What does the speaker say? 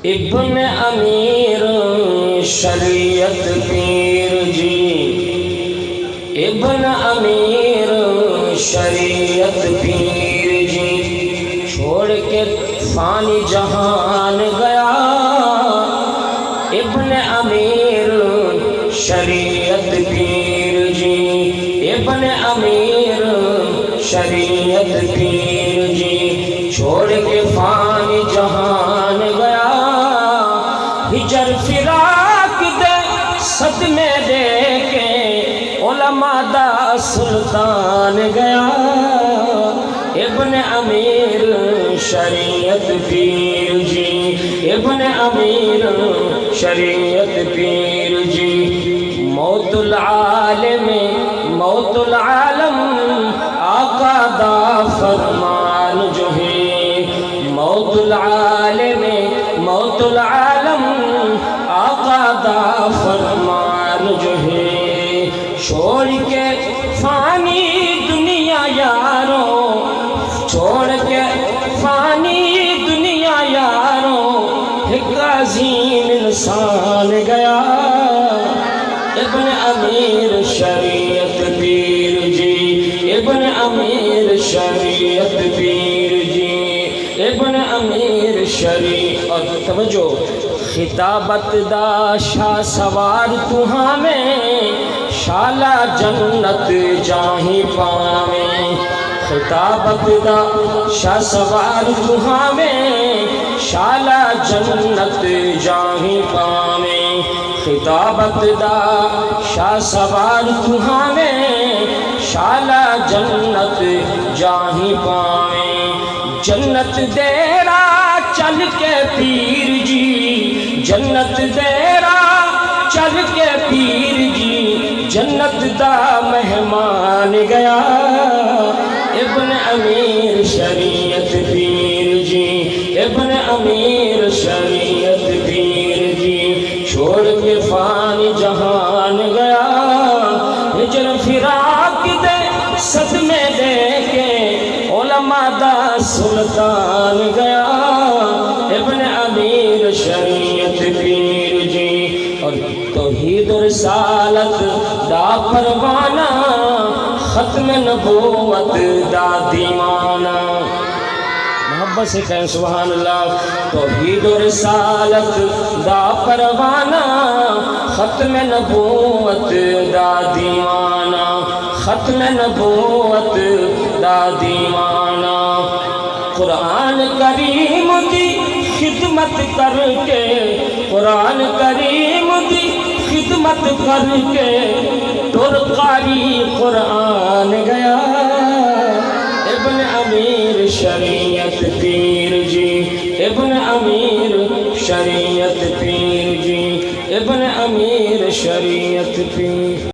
ابن امیر شریعت پیر جی، ابن امیر شریعت پیر جی، چھوڑ کے فانی جہان گیا ابن امیر شریعت پیر جی، ابن امیر شریعت پیر جی، چھوڑ کے فانی جہان گیا، ہجر فراق دے صدمے دے کے علماء دا سلطان گیا، ابن امیر شریعت پیر جی، ابن امیر شریعت پیر جی، موت العالم موت العالم آقا دا فرمان جو ہے، موت العالم موت العالم آقا دا فرمان جو ہے، چھوڑ کے فانی دنیا یاروں، چھوڑ کے فانی دنیا یاروں، ایک عظیم انسان گیا، ابن امیر شریعت پیر جی، ابن امیر شریعت پیر جی، ابن امیر شریعت۔ توجہ، خطابت دا شاہ سوار تو ہمیں، شالا جنت جاہی پاویں، خطابت دا شاہ سوار تو ہمیں، شالا جنت جاہی پاویں، خطابت دا شاہ سوار تو ہمیں، شالا جنت جاہی پاویں، جنت دیرا چل کے پیر جی، جنت دیرا چل کے پیر جی، جنت دا مہمان گیا، ابن امیر شریعت پیر جی، ابن امیر شریعت پیر جی، چھوڑ کے فانی جہان گیا، ہجر فراق دے صدمے دے کے علماء دا سلطان گیا، ابن امیر شریعت پیر جی، اور توحید و رسالت دا پروانہ، ختم نبوت دا دیوانہ، محبت سے کہیں سبحان اللہ، توحید و رسالت دا پروانہ، ختم نبوت دا دیوانہ، ختم نبوت دا دیوانہ، قرآن کریم دی خدمت کر کے، قرآن کریم دی خدمت کر کے، ترقاری قرآن گیا، ابن امیر شریعت پیر جی، ابن امیر شریعت پیر جی، ابن امیر شریعت پیر۔